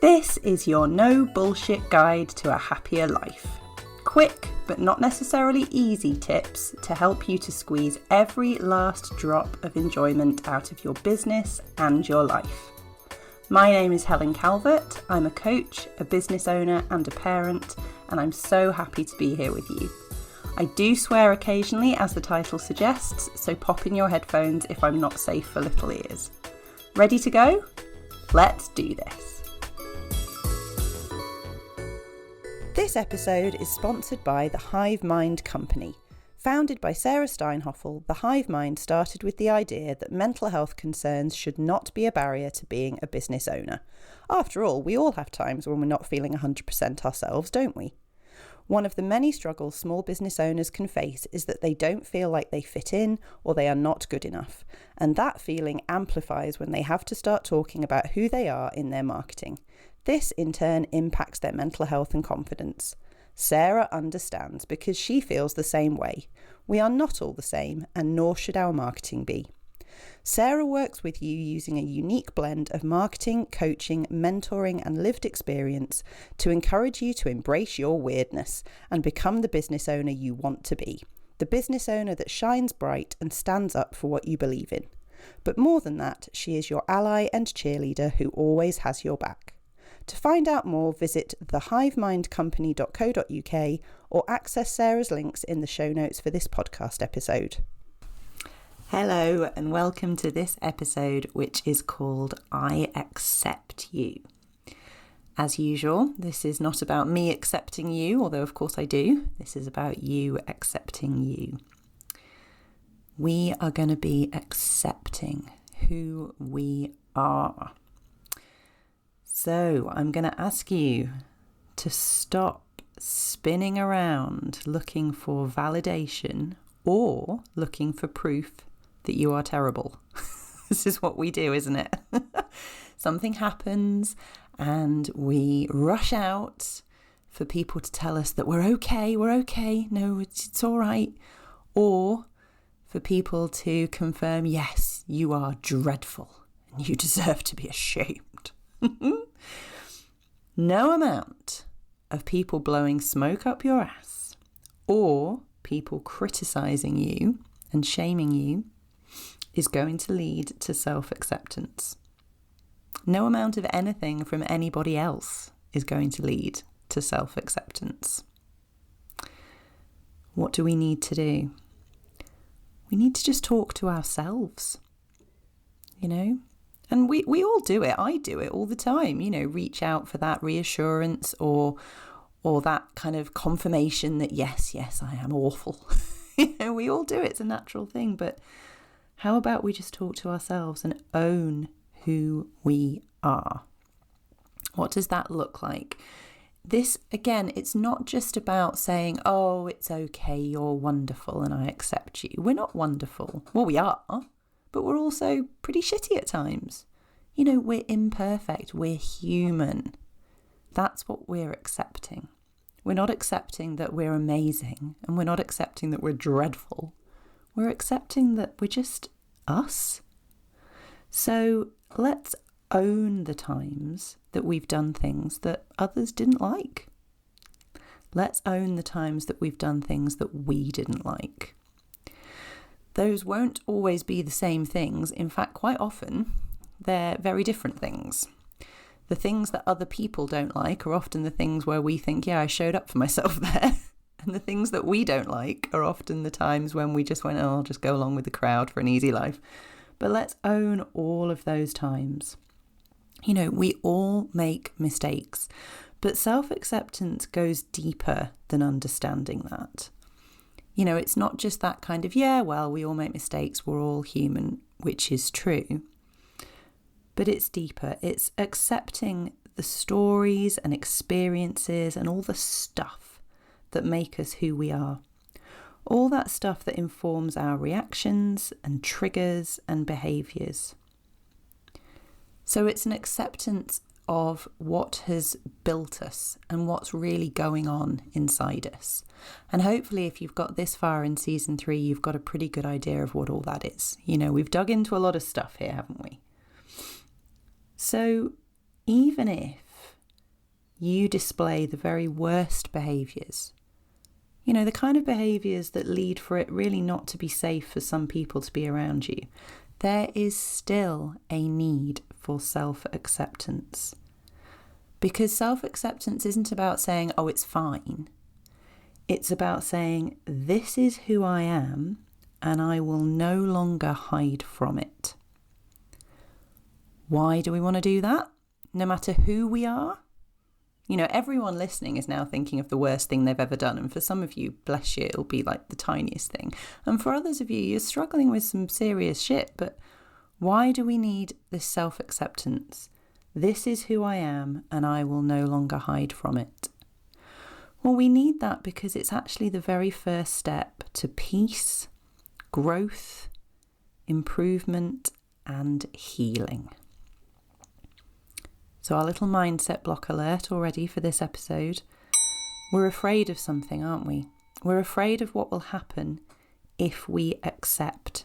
This is your no bullshit guide to a happier life. Quick, but not necessarily easy tips to help you to squeeze every last drop of enjoyment out of your business and your life. My name is Helen Calvert. I'm a coach, a business owner and a parent, and I'm so happy to be here with you. I do swear occasionally, as the title suggests, so pop in your headphones if I'm not safe for little ears. Ready to go? Let's do this. This episode is sponsored by the Hive Mind Company. Founded by Sarah Steinhoffel, the Hive Mind started with the idea that mental health concerns should not be a barrier to being a business owner. After all, we all have times when we're not feeling 100% ourselves, don't we? One of the many struggles small business owners can face is that they don't feel like they fit in or they are not good enough. And that feeling amplifies when they have to start talking about who they are in their marketing. This in turn impacts their mental health and confidence. Sarah understands because she feels the same way. We are not all the same, and nor should our marketing be. Sarah works with you using a unique blend of marketing, coaching, mentoring and lived experience to encourage you to embrace your weirdness and become the business owner you want to be. The business owner that shines bright and stands up for what you believe in. But more than that, she is your ally and cheerleader who always has your back. To find out more, visit thehivemindcompany.co.uk or access Sarah's links in the show notes for this podcast episode. Hello and welcome to this episode, which is called I Accept You. As usual, this is not about me accepting you, although of course I do. This is about you accepting you. We are going to be accepting who we are. So I'm going to ask you to stop spinning around looking for validation or looking for proof that you are terrible. This is what we do, isn't it? Something happens and we rush out for people to tell us that we're okay, no, it's all right. Or for people to confirm, yes, you are dreadful and you deserve to be ashamed. No amount of people blowing smoke up your ass or people criticising you and shaming you is going to lead to self-acceptance. No amount of anything from anybody else is going to lead to self-acceptance. What do we need to do? We need to just talk to ourselves, And we all do it. I do it all the time, reach out for that reassurance or that kind of confirmation that yes, I am awful. We all do it. It's a natural thing. But how about we just talk to ourselves and own who we are? What does that look like? This, again, it's not just about saying, oh, it's okay, you're wonderful and I accept you. We're not wonderful. Well, we are. But we're also pretty shitty at times. We're imperfect. We're human. That's what we're accepting. We're not accepting that we're amazing, and we're not accepting that we're dreadful. We're accepting that we're just us. So let's own the times that we've done things that others didn't like. Let's own the times that we've done things that we didn't like. Those won't always be the same things. In fact, quite often, they're very different things. The things that other people don't like are often the things where we think, yeah, I showed up for myself there. And the things that we don't like are often the times when we just went, oh, I'll just go along with the crowd for an easy life. But let's own all of those times. We all make mistakes, but self-acceptance goes deeper than understanding that. It's not just that kind of, yeah, well, we all make mistakes, we're all human, which is true. But it's deeper. It's accepting the stories and experiences and all the stuff that make us who we are. All that stuff that informs our reactions and triggers and behaviours. So it's an acceptance of what has built us and what's really going on inside us. And hopefully if you've got this far in season 3, you've got a pretty good idea of what all that is. We've dug into a lot of stuff here, haven't we? So even if you display the very worst behaviours, you know, the kind of behaviours that lead for it really not to be safe for some people to be around you, there is still a need for self-acceptance. Because self-acceptance isn't about saying, oh, it's fine. It's about saying, this is who I am, and I will no longer hide from it. Why do we want to do that? No matter who we are? You know, everyone listening is now thinking of the worst thing they've ever done. And for some of you, bless you, it'll be like the tiniest thing. And for others of you, you're struggling with some serious shit. But why do we need this self-acceptance? This is who I am, and I will no longer hide from it. Well, we need that because it's actually the very first step to peace, growth, improvement, and healing. So our little mindset block alert already for this episode. We're afraid of something, aren't we? We're afraid of what will happen if we accept.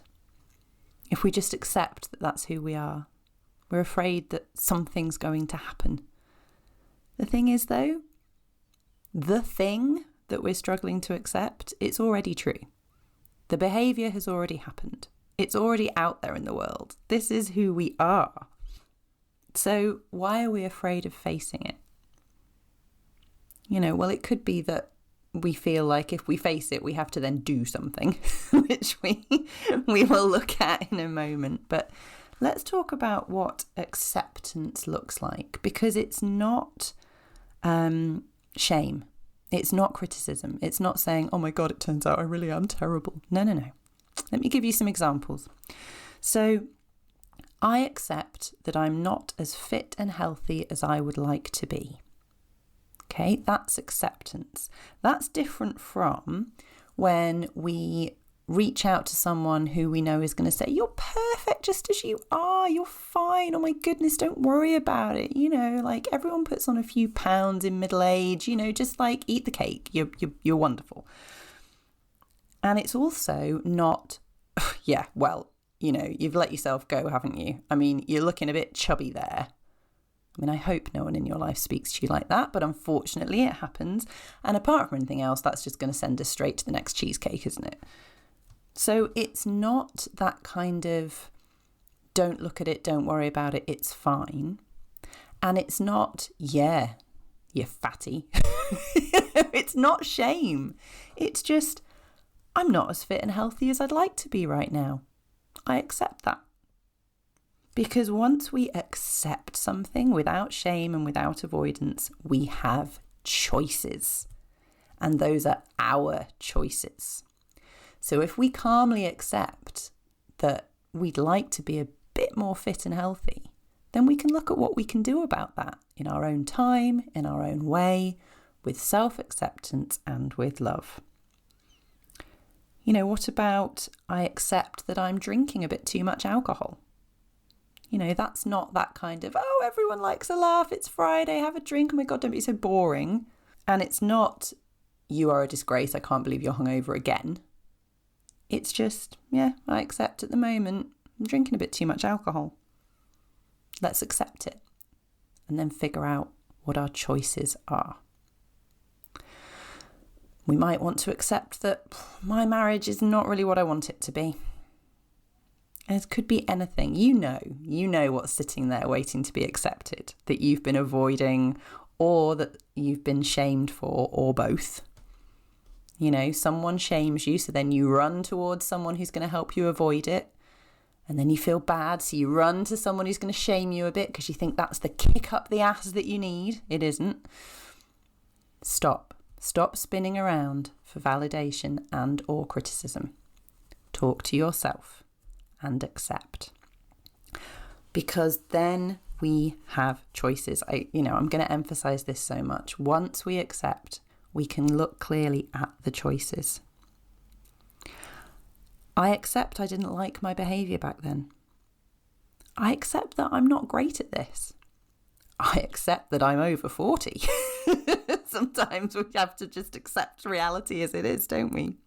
If we just accept that that's who we are. We're afraid that something's going to happen. The thing is, though, the thing that we're struggling to accept, it's already true. The behaviour has already happened. It's already out there in the world. This is who we are. So why are we afraid of facing it? You know, well, it could be that we feel like if we face it, we have to then do something, which we will look at in a moment. But let's talk about what acceptance looks like, because it's not shame. It's not criticism. It's not saying, oh my God, it turns out I really am terrible. No. Let me give you some examples. So I accept that I'm not as fit and healthy as I would like to be. Okay, that's acceptance. That's different from when we reach out to someone who we know is going to say, you're perfect just as you are, you're fine, oh my goodness, don't worry about it. You know, like everyone puts on a few pounds in middle age, you know, just like eat the cake, you're wonderful. And it's also not, yeah, well, you know, you've let yourself go, haven't you? I mean, you're looking a bit chubby there. I mean, I hope no one in your life speaks to you like that, but unfortunately it happens. And apart from anything else, that's just going to send us straight to the next cheesecake, isn't it? So it's not that kind of don't look at it, don't worry about it, it's fine. And it's not, yeah, you fatty. It's not shame. It's just, I'm not as fit and healthy as I'd like to be right now. I accept that. Because once we accept something without shame and without avoidance, we have choices. And those are our choices. So if we calmly accept that we'd like to be a bit more fit and healthy, then we can look at what we can do about that in our own time, in our own way, with self-acceptance and with love. You know, what about I accept that I'm drinking a bit too much alcohol? You know, that's not that kind of, oh, everyone likes a laugh, it's Friday, have a drink, oh my God, don't be so boring. And it's not, you are a disgrace, I can't believe you're hungover again. It's just, yeah, I accept at the moment I'm drinking a bit too much alcohol. Let's accept it and then figure out what our choices are. We might want to accept that my marriage is not really what I want it to be. And it could be anything. You know what's sitting there waiting to be accepted, that you've been avoiding or that you've been shamed for, or both. You know, someone shames you, so then you run towards someone who's going to help you avoid it. And then you feel bad, so you run to someone who's going to shame you a bit because you think that's the kick up the ass that you need. It isn't. Stop spinning around for validation and or criticism. Talk to yourself and accept. Because then we have choices. I'm going to emphasize this so much. Once we accept, we can look clearly at the choices. I accept I didn't like my behaviour back then. I accept that I'm not great at this. I accept that I'm over 40. Sometimes we have to just accept reality as it is, don't we?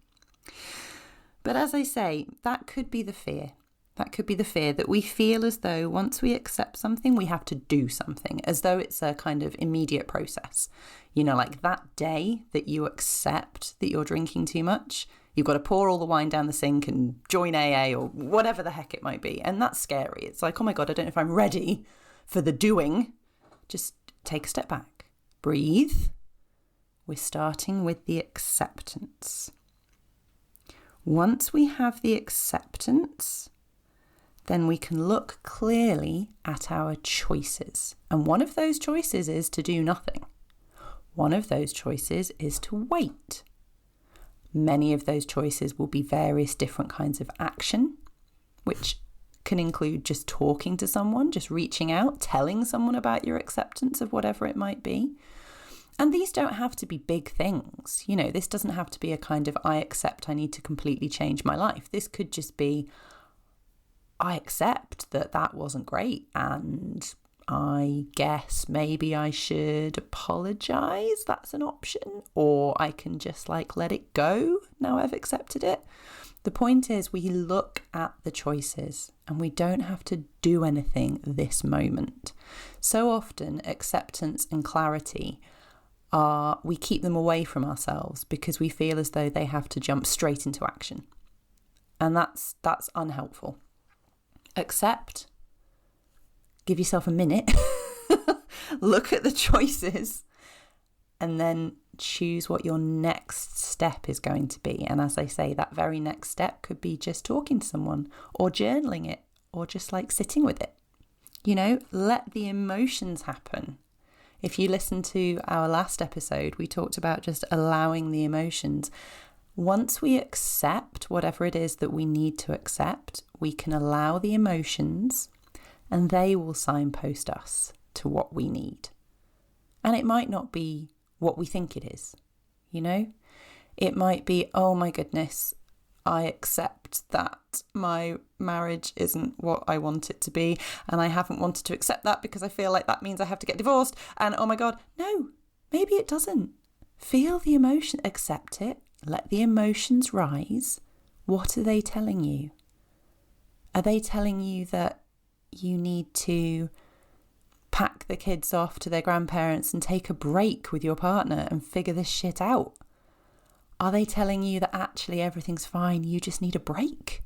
But as I say, that could be the fear. That could be the fear that we feel as though once we accept something, we have to do something, as though it's a kind of immediate process. You know, like that day that you accept that you're drinking too much, you've got to pour all the wine down the sink and join AA or whatever the heck it might be. And that's scary. It's like, oh my God, I don't know if I'm ready for the doing. Just take a step back, breathe. We're starting with the acceptance. Once we have the acceptance, then we can look clearly at our choices. And one of those choices is to do nothing. One of those choices is to wait. Many of those choices will be various different kinds of action, which can include just talking to someone, just reaching out, telling someone about your acceptance of whatever it might be. And these don't have to be big things. You know, this doesn't have to be a kind of, I accept I need to completely change my life. This could just be, I accept that that wasn't great, and I guess maybe I should apologize. That's an option. Or I can just let it go now I've accepted it. The point is, we look at the choices and we don't have to do anything this moment. So often acceptance and clarity we keep them away from ourselves because we feel as though they have to jump straight into action. And that's unhelpful. Accept, give yourself a minute, look at the choices, and then choose what your next step is going to be. And as I say, that very next step could be just talking to someone or journaling it or just sitting with it. You know, let the emotions happen. If you listen to our last episode, we talked about just allowing the emotions. Once we accept whatever it is that we need to accept, we can allow the emotions and they will signpost us to what we need. And it might not be what we think it is, you know? It might be, oh my goodness, I accept that my marriage isn't what I want it to be, and I haven't wanted to accept that because I feel like that means I have to get divorced, and oh my God, no, maybe it doesn't. Feel the emotion, accept it, let the emotions rise. What are they telling you? Are they telling you that you need to pack the kids off to their grandparents and take a break with your partner and figure this shit out? Are they telling you that actually everything's fine, you just need a break?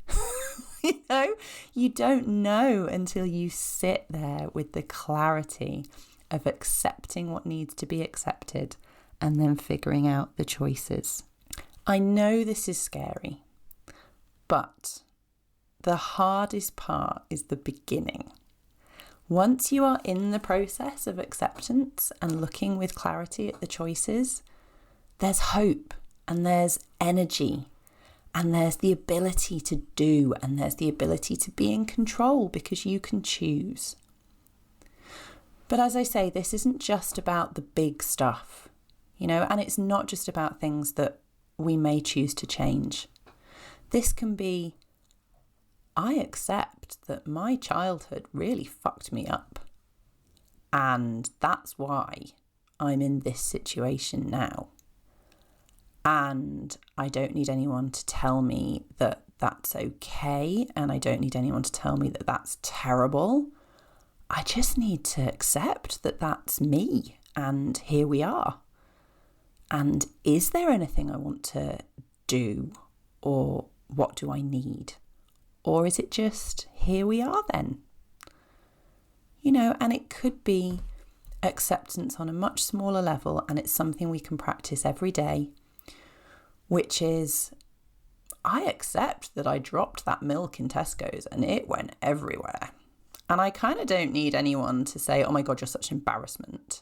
You know, you don't know until you sit there with the clarity of accepting what needs to be accepted and then figuring out the choices. I know this is scary, but the hardest part is the beginning. Once you are in the process of acceptance and looking with clarity at the choices, there's hope and there's energy and there's the ability to do and there's the ability to be in control because you can choose. But as I say, this isn't just about the big stuff, you know, and it's not just about things that we may choose to change. This can be, I accept that my childhood really fucked me up, and that's why I'm in this situation now. And I don't need anyone to tell me that that's okay, and I don't need anyone to tell me that that's terrible. I just need to accept that that's me, and here we are. And is there anything I want to do, or what do I need? Or is it just, here we are then? You know, and it could be acceptance on a much smaller level, and it's something we can practice every day, which is, I accept that I dropped that milk in Tesco's and it went everywhere. And I kind of don't need anyone to say, oh my God, you're such an embarrassment.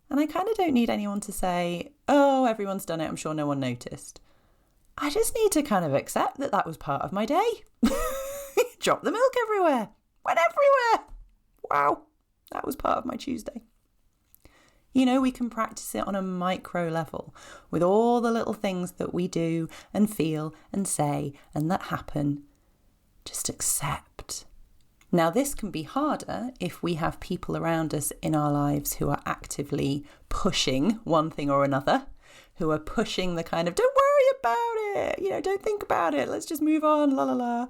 And I kind of don't need anyone to say, oh, everyone's done it, I'm sure no one noticed. I just need to kind of accept that that was part of my day. Dropped the milk everywhere. Went everywhere. Wow. That was part of my Tuesday. You know, we can practice it on a micro level with all the little things that we do and feel and say and that happen. Just accept. Now, this can be harder if we have people around us in our lives who are actively pushing one thing or another, who are pushing the kind of, don't worry about it, you know, don't think about it, let's just move on, la la la.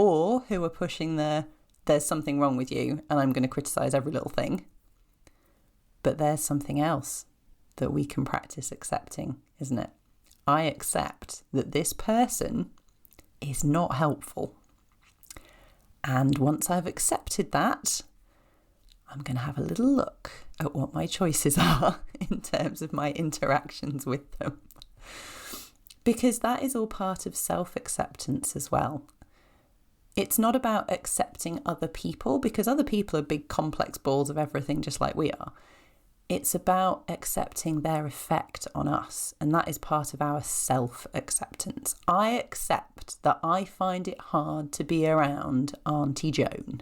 or who are pushing there's something wrong with you and I'm going to criticize every little thing. But there's something else that we can practice accepting, isn't it? I accept that this person is not helpful. And once I've accepted that, I'm going to have a little look at what my choices are in terms of my interactions with them. Because that is all part of self-acceptance as well. It's not about accepting other people, because other people are big complex balls of everything just like we are. It's about accepting their effect on us, and that is part of our self-acceptance. I accept that I find it hard to be around Auntie Joan.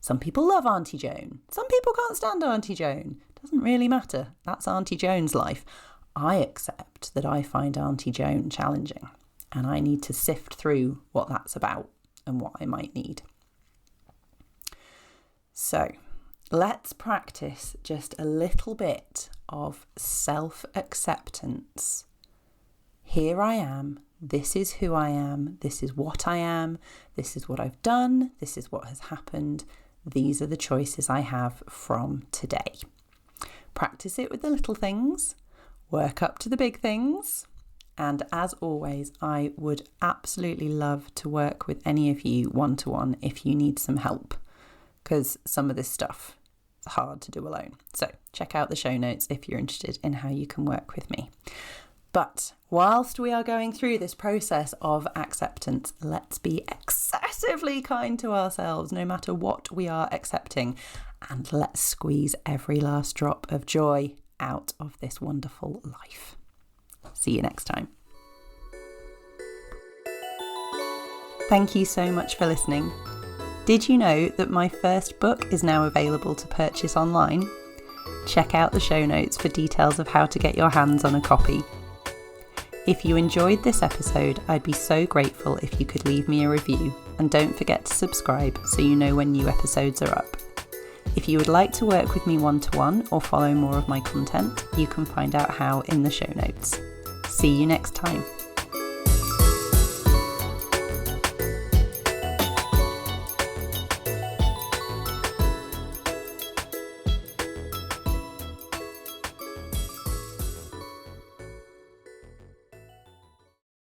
Some people love Auntie Joan. Some people can't stand Auntie Joan. Doesn't really matter. That's Auntie Joan's life. I accept that I find Auntie Joan challenging, and I need to sift through what that's about and what I might need. So, let's practice just a little bit of self-acceptance. Here I am. This is who I am. This is what I am. This is what I've done. This is what has happened. These are the choices I have from today. Practice it with the little things. Work up to the big things. And as always, I would absolutely love to work with any of you one-to-one if you need some help, because some of this stuff is hard to do alone. So check out the show notes if you're interested in how you can work with me. But whilst we are going through this process of acceptance, let's be excessively kind to ourselves, no matter what we are accepting. And let's squeeze every last drop of joy out of this wonderful life. See you next time. Thank you so much for listening. Did you know that my first book is now available to purchase online? Check out the show notes for details of how to get your hands on a copy. If you enjoyed this episode, I'd be so grateful if you could leave me a review, and don't forget to subscribe so you know when new episodes are up. If you would like to work with me one-to-one or follow more of my content, you can find out how in the show notes. See you next time.